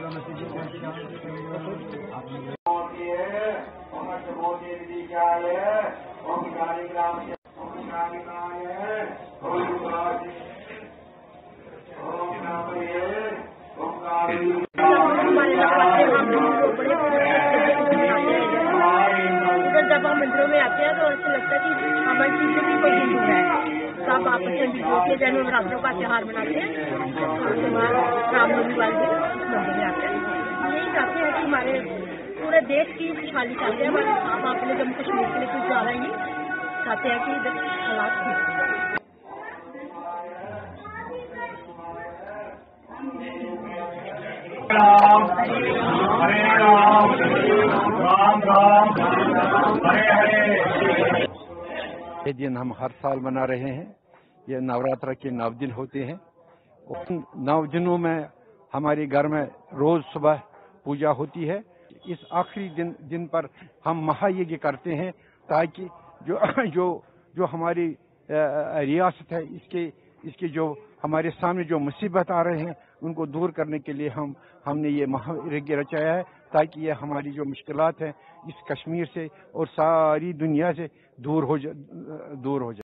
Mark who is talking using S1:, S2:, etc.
S1: जब हम मंदिरों में आते हैं तो ऐसा लगता है कि हमारे पीछे भी कोई हिंदू है। सब आपस में मिलजुल के जैन नवरात्रों का त्योहार मनाते हैं। उसके बाद रामनवमी वाले दिन मंदिर में आते हैं। यही चाहते हैं कि हमारे पूरे देश की खुशहाली चाहते हैं। हमारे हम अपने जम्मू कश्मीर के लिए कुछ ज़्यादा ही चाहते हैं कि इधर हालात ठीक हो।
S2: ये दिन हम हर साल मना रहे हैं। ये नवरात्र के 9 दिन होते हैं। उन 9 दिनों में हमारे घर में रोज सुबह पूजा होती है। इस आखिरी दिन पर हम महायज्ञ करते हैं ताकि जो हमारी रियासत है इसके जो हमारे सामने जो मुसीबत आ रहे हैं उनको दूर करने के लिए हमने ये महायज्ञ रचाया है ताकि ये हमारी जो मुश्किलात हैं इस कश्मीर से और सारी दुनिया से दूर हो जाए।